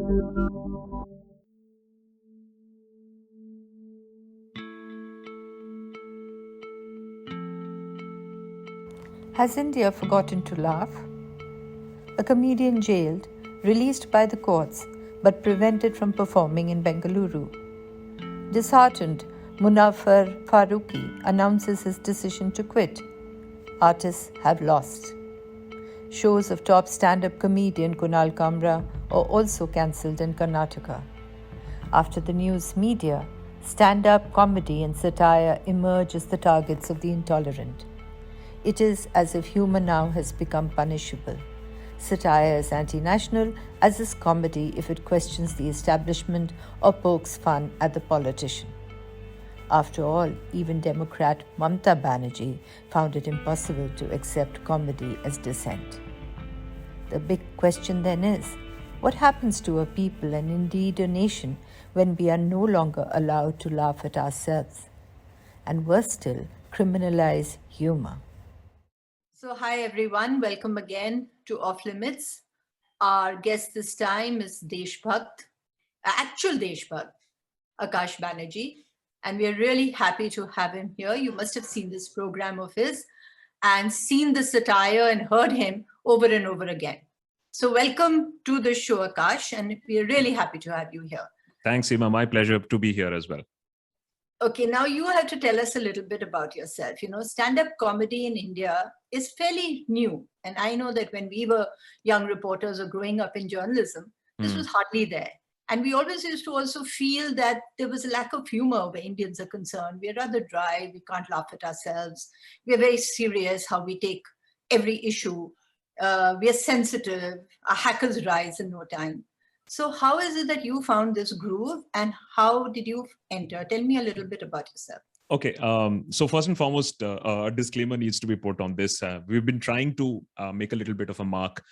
Has India forgotten to laugh? A comedian jailed, released by the courts, but prevented from performing in Bengaluru. Disheartened, Munaffar Farooqi announces his decision to quit. Artists have lost. Shows of top stand-up comedian Kunal Kamra are also cancelled in Karnataka. After the news media, stand-up comedy and satire emerge as the targets of the intolerant. It is as if humour now has become punishable. Satire is anti-national, as is comedy if it questions the establishment or pokes fun at the politician. After all, even Democrat Mamta Banerjee found it impossible to accept comedy as dissent. The big question then is, what happens to a people and indeed a nation when we are no longer allowed to laugh at ourselves? And worse still, criminalize humour. So hi everyone, welcome again to Off Limits. Our guest this time is DeshBhakt, actual DeshBhakt, Akash Banerjee. And we are really happy to have him here. You must have seen this program of his and seen the satire and heard him over and over again. So welcome to the show, Akash, and we are really happy to have you here. Thanks, Seema. My pleasure to be here as well. Okay, now you have to tell us a little bit about yourself. You know, stand-up comedy in India is fairly new. And I know that when we were young reporters or growing up in journalism, this was hardly there. And we always used to also feel that there was a lack of humor where Indians are concerned. We're rather dry, we can't laugh at ourselves. We're very serious how we take every issue. We are sensitive, our hackers rise in no time. So how is it that you found this groove and how did you enter? Tell me a little bit about yourself. Okay, so first and foremost, a disclaimer needs to be put on this. We've been trying to make a little bit of a mark,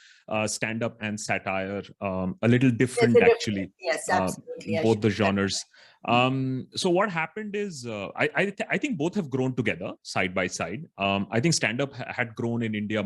stand-up and satire, a little different actually. Yes, absolutely. Both the genres. So what happened is, I think both have grown together side by side. I think stand-up had grown in India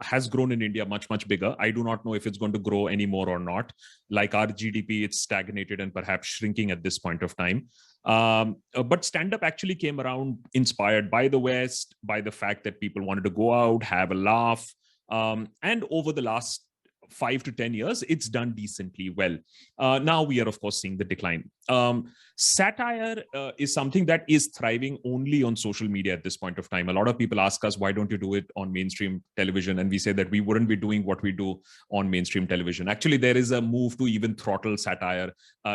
has grown in India much bigger. I do not know if it's going to grow anymore or not. Like our GDP, it's stagnated and perhaps shrinking at this point of time. But stand-up actually came around inspired by the West, by the fact that people wanted to go out, have a laugh. And over the last 5 to 10 years, it's done decently well. Now we are, of course, seeing the decline. Satire is something that is thriving only on social media at this point of time. A lot of people ask us, why don't you do it on mainstream television? And we say that we wouldn't be doing what we do on mainstream television. Actually, there is a move to even throttle satire,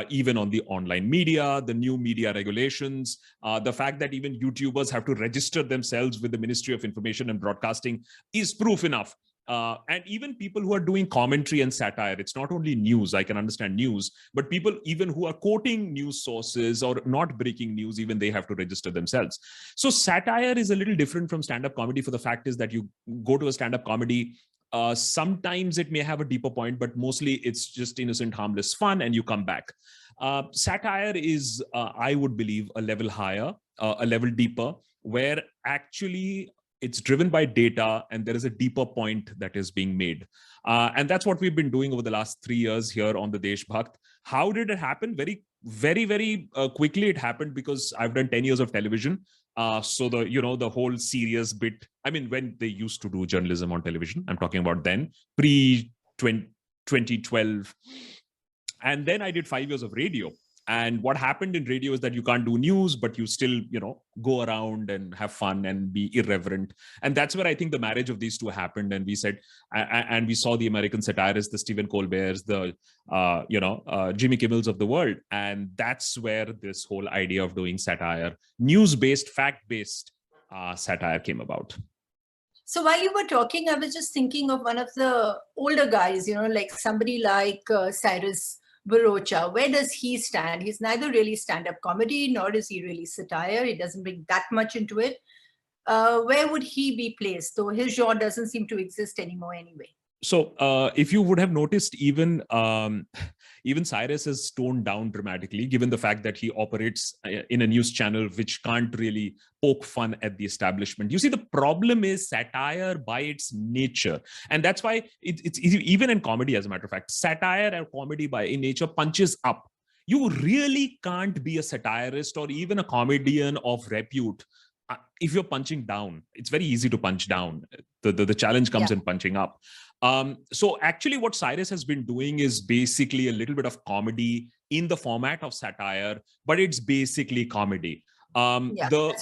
even on the online media, the new media regulations, the fact that even YouTubers have to register themselves with the Ministry of Information and Broadcasting is proof enough. And even people who are doing commentary and satire, it's not only news, I can understand news, but people even who are quoting news sources or not breaking news, even they have to register themselves. So satire is a little different from stand-up comedy for the fact is that you go to a stand-up comedy, sometimes it may have a deeper point, but mostly it's just innocent, harmless fun and you come back. Satire is, I would believe, a level higher, a level deeper, where actually it's driven by data and there is a deeper point that is being made. And that's what we've been doing over the last 3 years here on the DeshBhakt. How did it happen? Very quickly it happened because I've done 10 years of television. So the whole serious bit, I mean, when they used to do journalism on television, I'm talking about then, pre-2012. And then I did 5 years of radio. And what happened in radio is that you can't do news, but you still, go around and have fun and be irreverent. And that's where I think the marriage of these two happened. And we said, and we saw the American satirists, the Stephen Colbert's, the, Jimmy Kimmel's of the world. And that's where this whole idea of doing satire, news-based, fact-based satire came about. So while you were talking, I was just thinking of one of the older guys, like somebody like Cyrus Barocha. Where does he stand? He's neither really stand-up comedy, nor is he really satire. He doesn't bring that much into it. Where would he be placed? Though his genre doesn't seem to exist anymore anyway. So if you would have noticed, even even Cyrus has toned down dramatically, given the fact that he operates in a news channel which can't really poke fun at the establishment. You see, the problem is satire by its nature. And that's why it's even in comedy, as a matter of fact, satire or comedy by nature punches up. You really can't be a satirist or even a comedian of repute if you're punching down. It's very easy to punch down. The challenge comes in punching up. So actually what Cyrus has been doing is basically a little bit of comedy in the format of satire, but it's basically comedy. The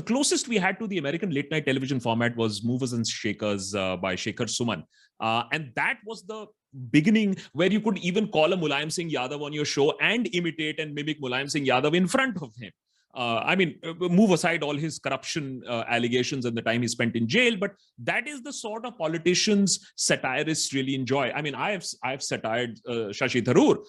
closest we had to the American late night television format was Movers and Shakers by Shekhar Suman. And that was the beginning where you could even call a Mulayam Singh Yadav on your show and imitate and mimic Mulayam Singh Yadav in front of him. Move aside all his corruption allegations and the time he spent in jail, but that is the sort of politicians satirists really enjoy. I mean, I have satired Shashi Tharoor,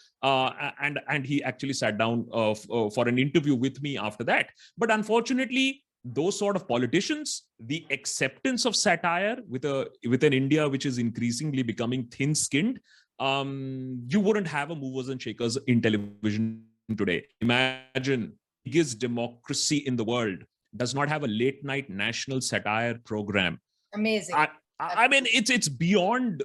and he actually sat down for an interview with me after that. But unfortunately, those sort of politicians, the acceptance of satire with an India which is increasingly becoming thin-skinned, you wouldn't have a Movers and Shakers in television today. Imagine biggest democracy in the world does not have a late night national satire program. Amazing. I mean, it's beyond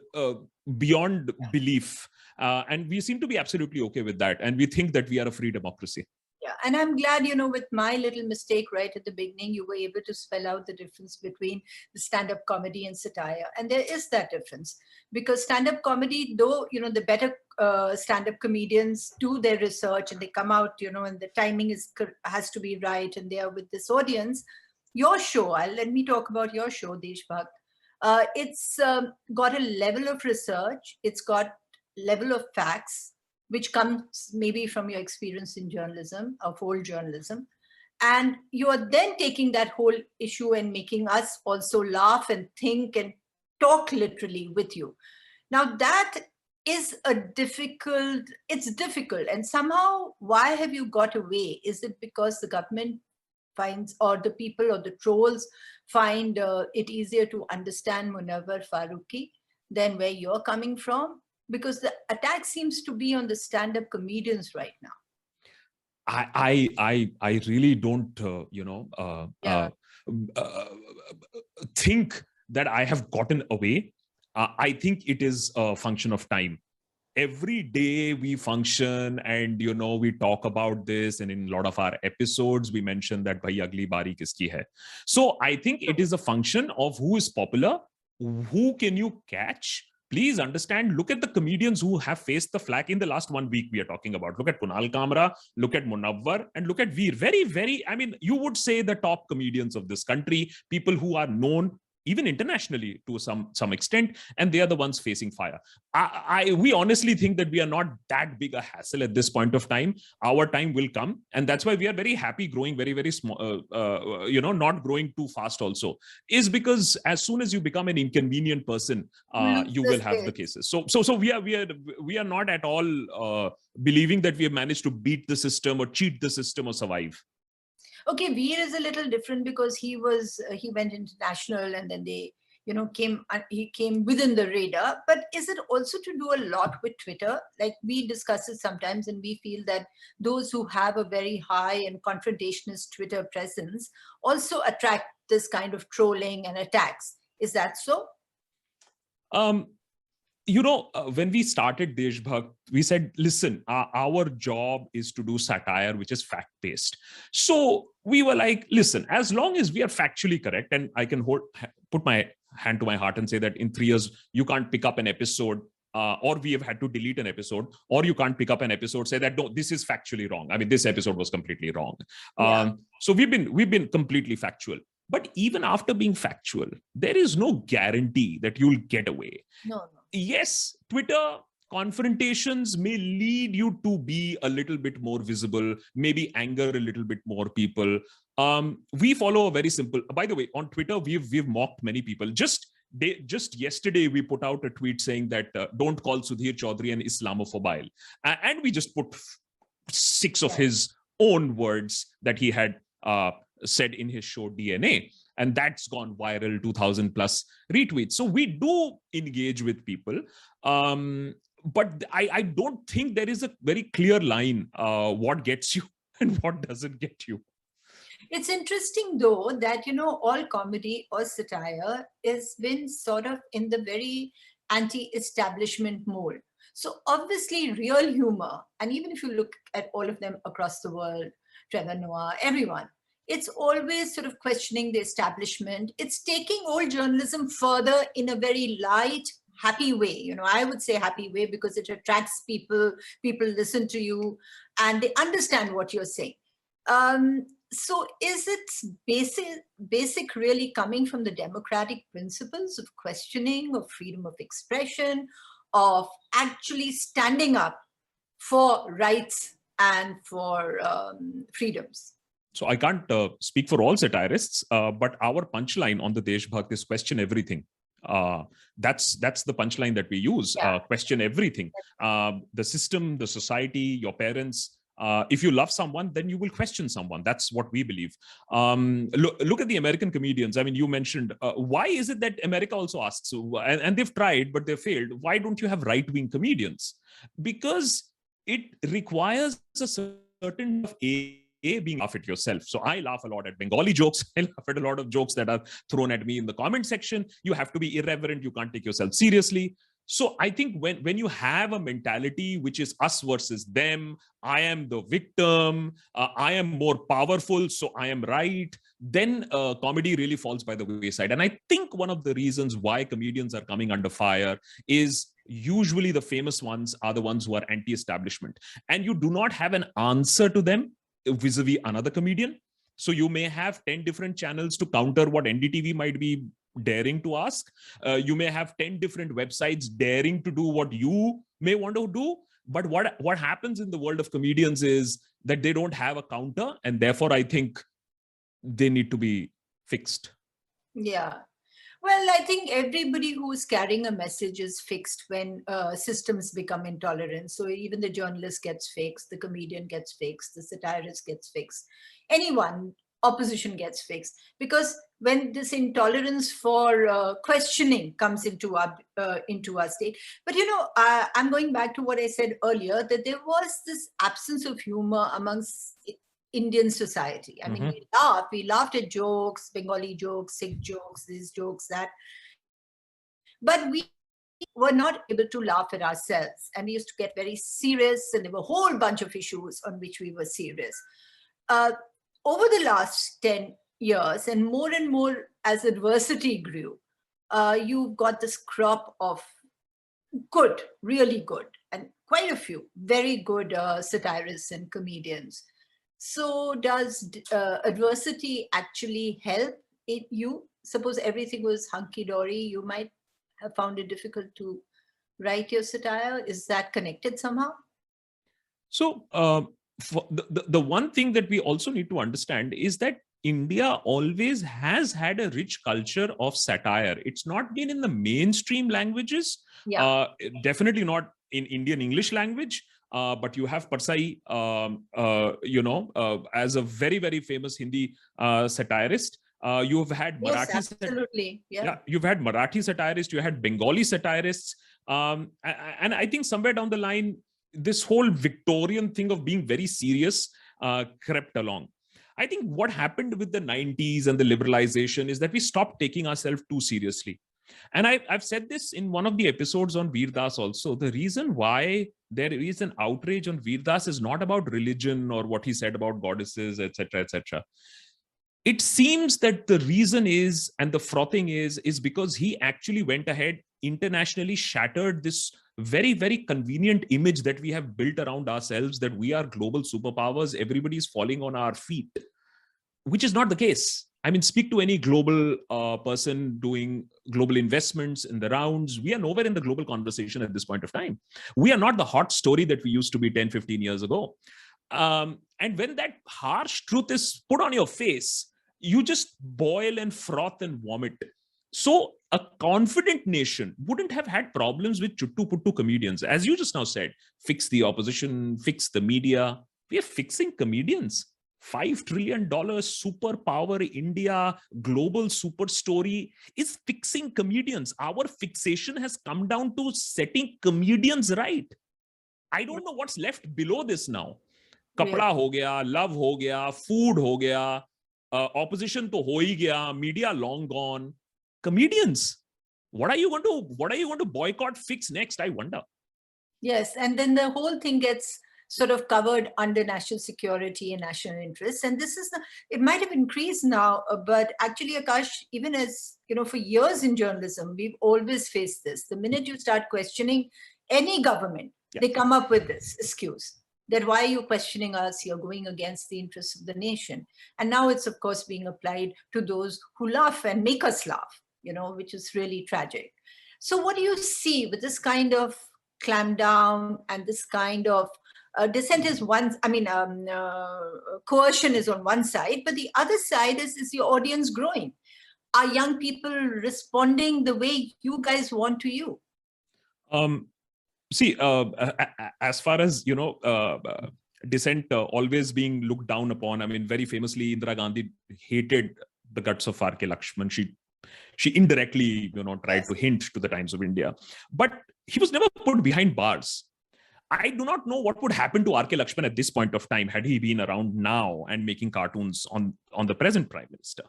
belief, and we seem to be absolutely okay with that, and we think that we are a free democracy. Yeah, and I'm glad, with my little mistake right at the beginning, you were able to spell out the difference between the stand-up comedy and satire. And there is that difference, because stand-up comedy, though, the better stand-up comedians do their research and they come out, and the timing has to be right and they are with this audience. Your show, let me talk about your show, DeshBhakt. It's got a level of research, it's got level of facts, which comes maybe from your experience in journalism, of whole journalism. And you are then taking that whole issue and making us also laugh and think and talk literally with you. Now that is it's difficult. And somehow, why have you got away? Is it because the government finds, or the people or the trolls find it easier to understand Munawwar Faruqi than where you're coming from? Because the attack seems to be on the stand-up comedians right now. I really don't, think that I have gotten away. I think it is a function of time. Every day we function and, we talk about this, and in a lot of our episodes, we mention that bhai agli bari kiski hai. So I think it is a function of who is popular, who can you catch. Please understand, look at the comedians who have faced the flak in the last 1 week we are talking about. Look at Kunal Kamra, look at Munawwar, and look at Veer. Very, very, you would say the top comedians of this country, people who are known even internationally to some extent, and they are the ones facing fire. We honestly think that we are not that big a hassle at this point of time. Our time will come, and that's why we are very happy growing very, very small, not growing too fast also, is because as soon as you become an inconvenient person, you will have the cases. So we are not at all believing that we have managed to beat the system or cheat the system or survive. Okay, Veer is a little different because he went international, and then he came within the radar. But is it also to do a lot with Twitter? Like, we discuss it sometimes, and we feel that those who have a very high and confrontationist Twitter presence also attract this kind of trolling and attacks. Is that so? When we started DeshBhakt, we said, listen, our job is to do satire, which is fact-based. So we were like, listen, as long as we are factually correct, and I can put my hand to my heart and say that in 3 years, you can't pick up an episode, or we have had to delete an episode, or you can't pick up an episode, say that, no, this is factually wrong. This episode was completely wrong. Yeah. So we've been completely factual. But even after being factual, there is no guarantee that you'll get away. No. Yes, Twitter confrontations may lead you to be a little bit more visible, maybe anger a little bit more people. We follow a very simple, by the way, on Twitter, we've mocked many people. Just yesterday, we put out a tweet saying that don't call Sudhir Chaudhary an Islamophobe. And we just put 6 of his own words that he had said in his show DNA. And that's gone viral, 2,000 plus retweets. So we do engage with people. but I don't think there is a very clear line what gets you and what doesn't get you. It's interesting, though, that, all comedy or satire has been sort of in the very anti-establishment mold. So obviously, real humor, and even if you look at all of them across the world, Trevor Noah, everyone, it's always sort of questioning the establishment. It's taking old journalism further in a very light, happy way. I would say happy way because it attracts people, people listen to you, and they understand what you're saying. So is it basic really coming from the democratic principles of questioning, of freedom of expression, of actually standing up for rights and for freedoms? So I can't speak for all satirists, but our punchline on the DeshBhakt is question everything. That's the punchline that we use. Yeah. Question everything. The system, the society, your parents. If you love someone, then you will question someone. That's what we believe. Look at the American comedians. I mean, you mentioned, why is it that America also asks, and they've tried, but they've failed. Why don't you have right-wing comedians? Because it requires a certain of being laugh at yourself. So I laugh a lot at Bengali jokes. I laugh at a lot of jokes that are thrown at me in the comment section. You have to be irreverent. You can't take yourself seriously. So I think when you have a mentality which is us versus them, I am the victim, I am more powerful, so I am right, then comedy really falls by the wayside. And I think one of the reasons why comedians are coming under fire is usually the famous ones are the ones who are anti-establishment. And you do not have an answer to them vis-a-vis another comedian. So you may have 10 different channels to counter what NDTV might be daring to ask. You may have 10 different websites daring to do what you may want to do. But what happens in the world of comedians is that they don't have a counter, and therefore I think they need to be fixed. Yeah. Well, I think everybody who's carrying a message is fixed when systems become intolerant. So even the journalist gets fixed, the comedian gets fixed, the satirist gets fixed. Anyone, opposition gets fixed. Because when this intolerance for questioning comes into our state. But, I'm going back to what I said earlier, that there was this absence of humor amongst Indian society. I mean, we laughed at jokes, Bengali jokes, Sikh jokes, these jokes, that. But we were not able to laugh at ourselves. And we used to get very serious, and there were a whole bunch of issues on which we were serious. Over the last 10 years, and more as adversity grew, you've got this crop of good, really good, and quite a few very good satirists and comedians. So does adversity actually help you? Suppose everything was hunky-dory, you might have found it difficult to write your satire. Is that connected somehow? So for the one thing that we also need to understand is that India always has had a rich culture of satire. It's not been in the mainstream languages, definitely not in Indian English language. But you have Parsai, as a very, very famous Hindi satirist. You've had Marathi. Yes, absolutely. You've had Marathi satirists. You had Bengali satirists. And I think somewhere down the line, this whole Victorian thing of being very serious crept along. I think what happened with the 90s and the liberalization is that we stopped taking ourselves too seriously. And I've said this in one of the episodes on Veer Das also. The reason why there is an outrage on Veer Das is not about religion or what he said about goddesses, etc., etc. It seems that the reason is, and the frothing is because he actually went ahead, internationally shattered this very, very convenient image that we have built around ourselves, that we are global superpowers, everybody's falling on our feet, which is not the case. I mean, speak to any global person doing global investments in the rounds. We are nowhere in the global conversation at this point of time. We are not the hot story that we used to be 10, 15 years ago. And when that harsh truth is put on your face, you just boil and froth and vomit. So a confident nation wouldn't have had problems with chuttu puttu comedians. As you just now said, fix the opposition, fix the media. We are fixing comedians. $5 trillion superpower India global super story is fixing comedians. Our fixation has come down to setting comedians right. I don't know what's left below this now. Kapda ho gaya, love ho gaya, food ho gaya, opposition to ho hi gaya, media long gone. Comedians, what are you going to boycott, fix next? I wonder. Yes, and then the whole thing gets sort of covered under national security and national interests. And this is it might have increased now, but actually, Akash, even as, for years in journalism, we've always faced this. The minute you start questioning any government, they come up with this excuse that why are you questioning us? You're going against the interests of the nation. And now it's, of course, being applied to those who laugh and make us laugh, which is really tragic. So what do you see with this kind of clamp down and this kind of dissent is coercion is on one side, but the other side is your audience growing? Are young people responding the way you guys want to you? See, as far as, dissent always being looked down upon, I mean, very famously, Indira Gandhi hated the guts of R.K. Lakshman. She indirectly, tried to hint to the Times of India, but he was never put behind bars. I do not know what would happen to R.K. Lakshman at this point of time had he been around now and making cartoons on the present Prime Minister.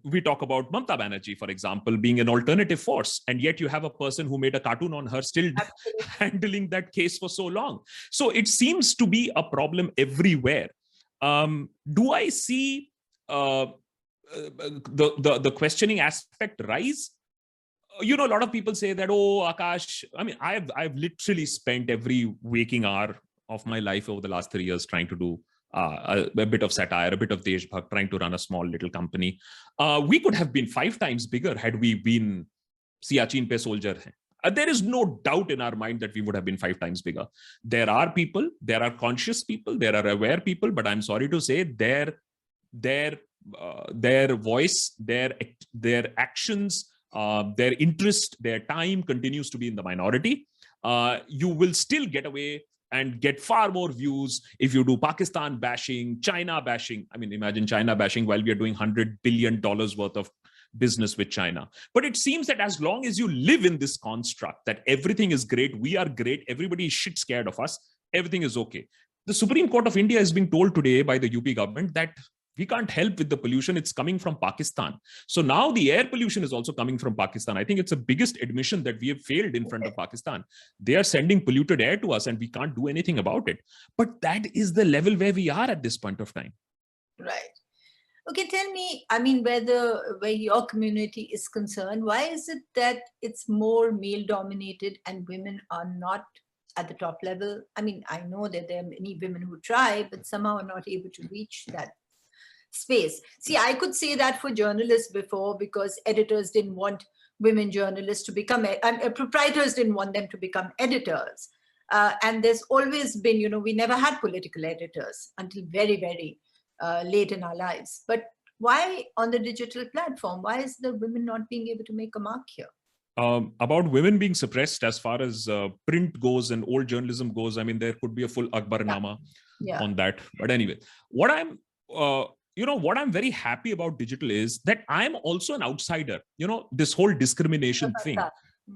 We talk about Mamata Banerjee, for example, being an alternative force, and yet you have a person who made a cartoon on her still handling that case for so long. So it seems to be a problem everywhere. Do I see the questioning aspect rise? A lot of people say that, oh, Akash, I mean, I've literally spent every waking hour of my life over the last 3 years trying to do a bit of satire, a bit of DeshBhakt, trying to run a small little company. We could have been 5 times bigger had we been Siachen pe soldier. There is no doubt in our mind that we would have been 5 times bigger. There are people, there are conscious people, there are aware people, but I'm sorry to say their voice, their actions, their interest, their time continues to be in the minority. You will still get away and get far more views if you do Pakistan bashing, China bashing. I mean, imagine China bashing while we are doing $100 billion worth of business with China. But it seems that as long as you live in this construct that everything is great, we are great, everybody is shit scared of us, everything is okay. The Supreme Court of India is being told today by the UP government that we can't help with the pollution. It's coming from Pakistan. So now the air pollution is also coming from Pakistan. I think it's the biggest admission that we have failed in front of Pakistan. They are sending polluted air to us and we can't do anything about it. But that is the level where we are at this point of time. Right. Okay, tell me, I mean, where your community is concerned, why is it that it's more male dominated and women are not at the top level? I mean, I know that there are many women who try, but somehow are not able to reach that space. See, I could say that for journalists before, because editors didn't want women journalists to become, proprietors didn't want them to become editors. And there's always been, we never had political editors until very, very late in our lives. But why on the digital platform? Why is the women not being able to make a mark here? About women being suppressed as far as print goes and old journalism goes, I mean, there could be a full Akbarnama on that. But anyway, what I'm very happy about digital is that I'm also an outsider. This whole discrimination thing.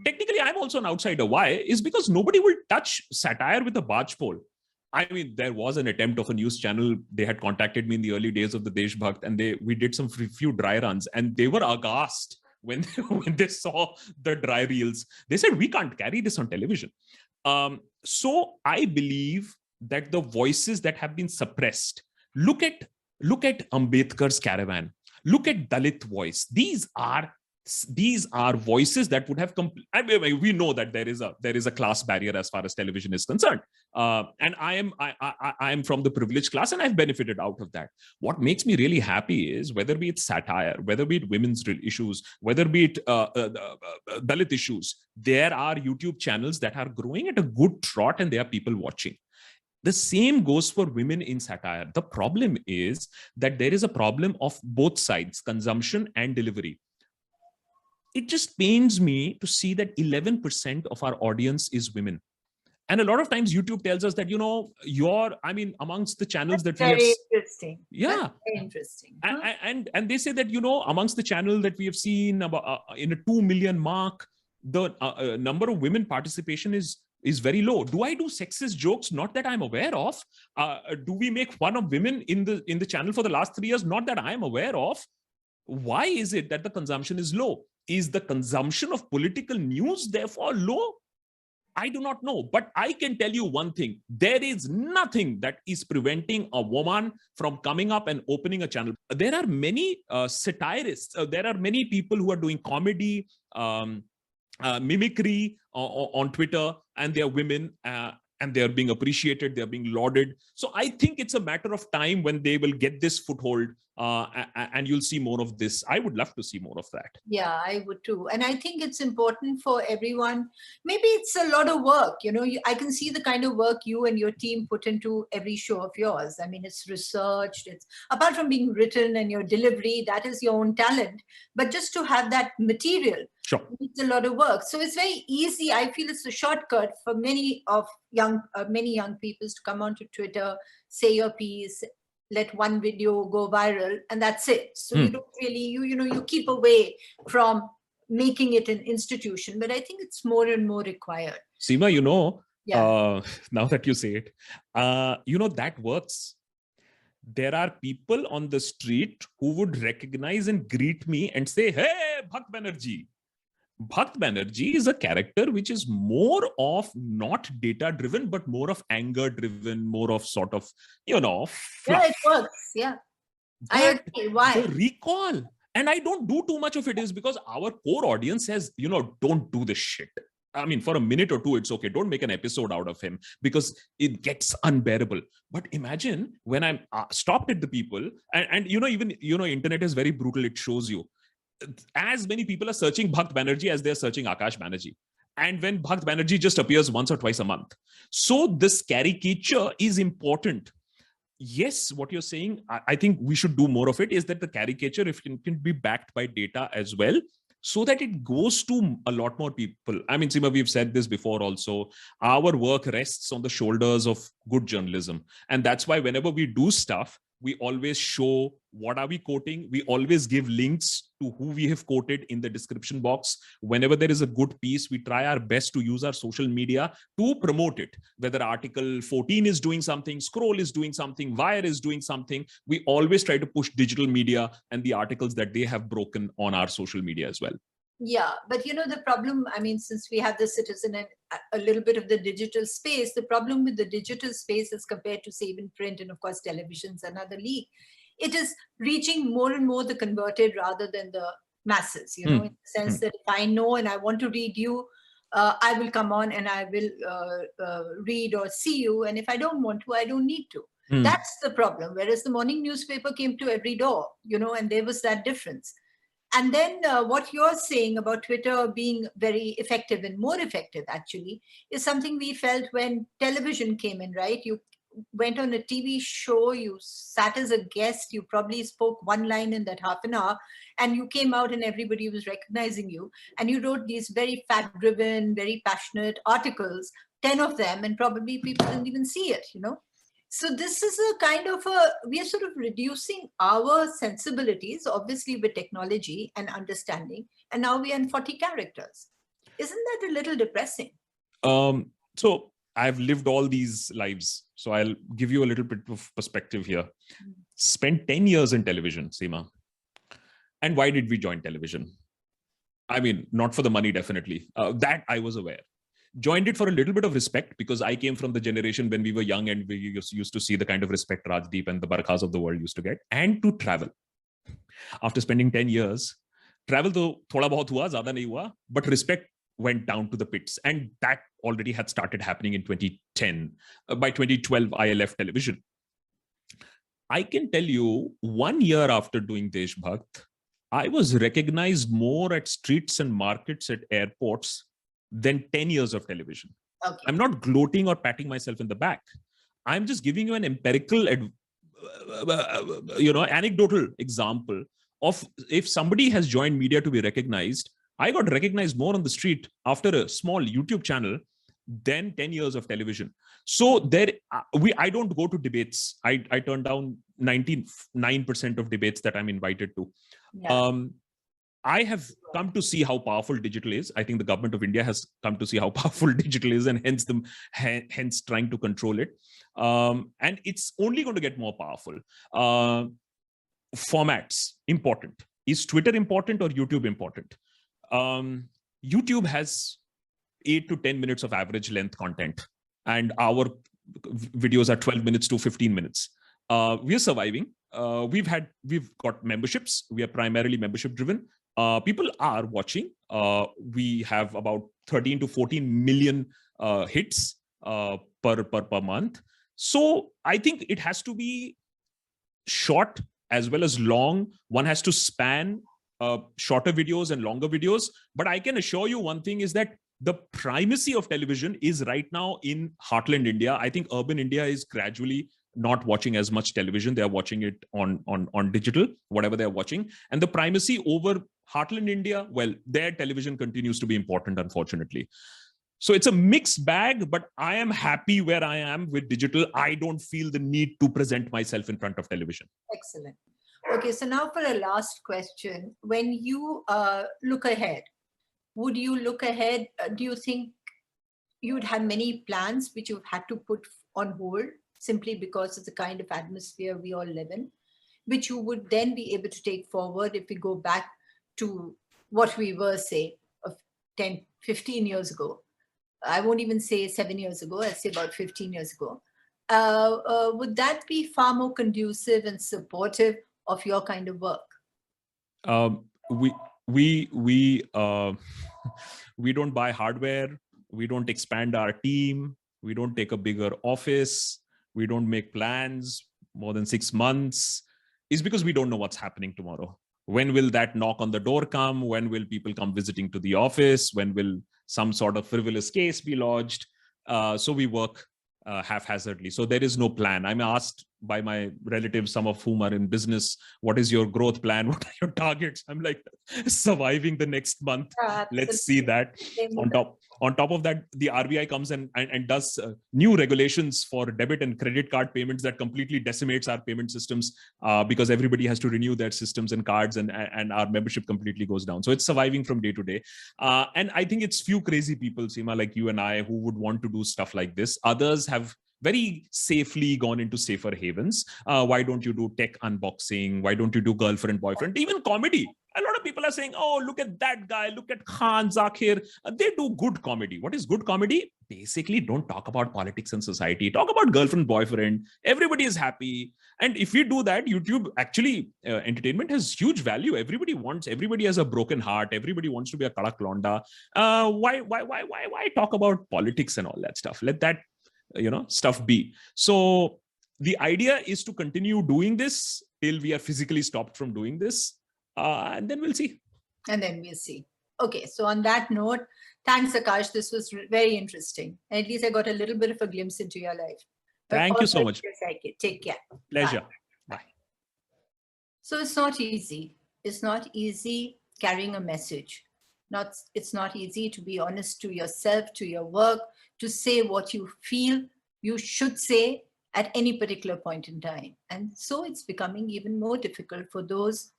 Technically, I'm also an outsider. Why? Is because nobody will touch satire with a barge pole. I mean, there was an attempt of a news channel. They had contacted me in the early days of the DeshBhakt, and we did some few dry runs, and they were aghast when they saw the dry reels. They said, we can't carry this on television. So I believe that the voices that have been suppressed, look at Ambedkar's Caravan, look at Dalit voice. These are voices that would have we know that there is a class barrier as far as television is concerned, and I am from the privileged class, and I've benefited out of that. What makes me really happy is whether be it satire, whether be it women's issues, whether be it Dalit issues, there are YouTube channels that are growing at a good trot, and there are people watching. The same goes for women in satire. The problem is that there is a problem of both sides, consumption and delivery. It just pains me to see that 11% of our audience is women. And a lot of times YouTube tells us that, amongst the channels That's that we have. Very interesting. Yeah. That's very interesting. Huh? And they say that, amongst the channel that we have seen about in a 2 million mark, the number of women participation is very low. Do I do sexist jokes? Not that I'm aware of. Do we make fun of women in the channel for the last 3 years? Not that I'm aware of. Why is it that the consumption is low? Is the consumption of political news therefore low? I do not know, but I can tell you one thing. There is nothing that is preventing a woman from coming up and opening a channel. There are many satirists. There are many people who are doing comedy, mimicry on Twitter, and they are women, and they are being appreciated, they are being lauded. So I think it's a matter of time when they will get this foothold, and you'll see more of this. I would love to see more of that. Yeah, I would too. And I think it's important for everyone. Maybe it's a lot of work. I can see the kind of work you and your team put into every show of yours. I mean, it's researched. It's apart from being written and your delivery, that is your own talent. But just to have that material, sure, it's a lot of work. So it's very easy. I feel it's a shortcut for many young people to come onto Twitter, say your piece, let one video go viral, and that's it. So you don't really, you keep away from making it an institution. But I think it's more and more required. Seema, now that you say it, that works. There are people on the street who would recognize and greet me and say, "Hey, Bhakt Banerjee." Bhakt Banerjee is a character which is more of not data driven, but more of anger driven, more of sort of, fluff. Yeah, it works. Yeah. But I agree. Why? The recall. And I don't do too much of it is because our core audience says, don't do this shit. I mean, for a minute or two, it's okay. Don't make an episode out of him because it gets unbearable. But imagine when I'm stopped at the people and even, internet is very brutal. It shows you as many people are searching Bhakt Banerjee as they're searching Akash Banerjee. And when Bhakt Banerjee just appears once or twice a month. So this caricature is important. Yes, what you're saying, I think we should do more of it, is that the caricature, if it can be backed by data as well, so that it goes to a lot more people. I mean, Seema, we've said this before also. Our work rests on the shoulders of good journalism. And that's why whenever we do stuff, we always show what are we quoting. We always give links to who we have quoted in the description box. Whenever there is a good piece, we try our best to use our social media to promote it. Whether article 14 is doing something, Scroll is doing something, Wire is doing something, we always try to push digital media and the articles that they have broken on our social media as well. Yeah, but the problem, I mean, since we have the citizen and a little bit of the digital space, the problem with the digital space as compared to, say, even print and, of course, television's another league, it is reaching more and more the converted rather than the masses, in the sense that if I know and I want to read you, I will come on and I will read or see you. And if I don't want to, I don't need to. That's the problem. Whereas the morning newspaper came to every door, and there was that difference. And then what you're saying about Twitter being very effective and more effective, actually, is something we felt when television came in, right? You went on a TV show, you sat as a guest, you probably spoke one line in that half an hour, and you came out and everybody was recognizing you. And you wrote these very fact-driven, very passionate articles, 10 of them, and probably people didn't even see it, So this is a kind of we are sort of reducing our sensibilities, obviously with technology and understanding. And now we are in 40 characters. Isn't that a little depressing? So I've lived all these lives. So I'll give you a little bit of perspective here. Spent 10 years in television, Seema. And why did we join television? I mean, not for the money, definitely. That I was aware. Joined it for a little bit of respect because I came from the generation when we were young and we used to see the kind of respect Rajdeep and the Barakas of the world used to get, and to travel. After spending 10 years, travel though thoda bahut hua, zyada nahi hua, but respect went down to the pits. And that already had started happening in 2010. By 2012, I left television. I can tell you 1 year after doing DeshBhakt, I was recognized more at streets and markets at airports than 10 years of television. Okay. I'm not gloating or patting myself in the back. I'm just giving you an empirical, anecdotal example of if somebody has joined media to be recognized. I got recognized more on the street after a small YouTube channel then 10 years of television. So I don't go to debates. I turn down 99% of debates that I'm invited to. Yeah. I have come to see how powerful digital is. I think the government of India has come to see how powerful digital is, and hence trying to control it. And it's only going to get more powerful. Formats important. Is Twitter important or YouTube important? YouTube has 8 to 10 minutes of average length content, and our videos are 12 minutes to 15 minutes. We are surviving. We've got memberships. We are primarily membership driven. People are watching. We have about 13 to 14 million hits per month. So I think it has to be short as well as long. One has to span shorter videos and longer videos. But I can assure you one thing is that the primacy of television is right now in heartland India. I think urban India is gradually not watching as much television. They are watching it on digital, whatever they're watching. And the primacy over heartland India, well, their television continues to be important, unfortunately. So it's a mixed bag, but I am happy where I am with digital. I don't feel the need to present myself in front of television. Excellent. Okay, so now for a last question. When you look ahead, would you look ahead? Do you think you would have many plans which you've had to put on hold simply because of the kind of atmosphere we all live in, which you would then be able to take forward if we go back to what we were, say, of 10, 15 years ago? I won't even say 7 years ago, I'd say about 15 years ago. Would that be far more conducive and supportive of your kind of work? We don't buy hardware. We don't expand our team. We don't take a bigger office. We don't make plans more than 6 months. It's because we don't know what's happening tomorrow. When will that knock on the door come? When will people come visiting to the office? When will some sort of frivolous case be lodged? So we work haphazardly. So there is no plan. I'm asked by my relatives, some of whom are in business, what is your growth plan? What are your targets? I'm like, surviving the next month. Let's see that. On top of that, the RBI comes and does new regulations for debit and credit card payments that completely decimates our payment systems because everybody has to renew their systems and cards, and our membership completely goes down. So it's surviving from day to day. And I think it's few crazy people, Seema, like you and I, who would want to do stuff like this. Others have very safely gone into safer havens. Why don't you do tech unboxing? Why don't you do girlfriend, boyfriend? Even comedy. A lot of people are saying, oh, look at that guy. Look at Khan, Zakir. They do good comedy. What is good comedy? Basically, don't talk about politics and society. Talk about girlfriend, boyfriend. Everybody is happy. And if we do that, YouTube actually, entertainment has huge value. Everybody has a broken heart. Everybody wants to be a kadak londa. Why talk about politics and all that stuff? Let that stuff be. So the idea is to continue doing this till we are physically stopped from doing this, and then we'll see. Okay, so on that note, thanks, Akash. This was very interesting. And at least I got a little bit of a glimpse into your life. Thank you so much. Take care. Pleasure. Bye. So it's not easy. It's not easy carrying a message. It's not easy to be honest to yourself, to your work, to say what you feel you should say at any particular point in time. And so it's becoming even more difficult for those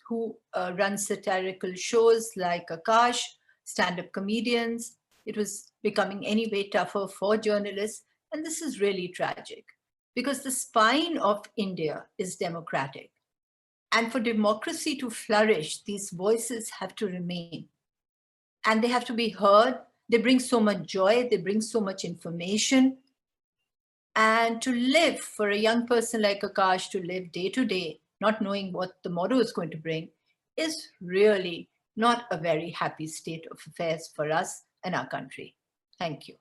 who run satirical shows like Akash, stand-up comedians. It was becoming anyway tougher for journalists. And this is really tragic because the spine of India is democratic. And for democracy to flourish, these voices have to remain. And they have to be heard. They bring so much joy. They bring so much information. And to live, for a young person like Akash, to live day to day, not knowing what tomorrow is going to bring, is really not a very happy state of affairs for us and our country. Thank you.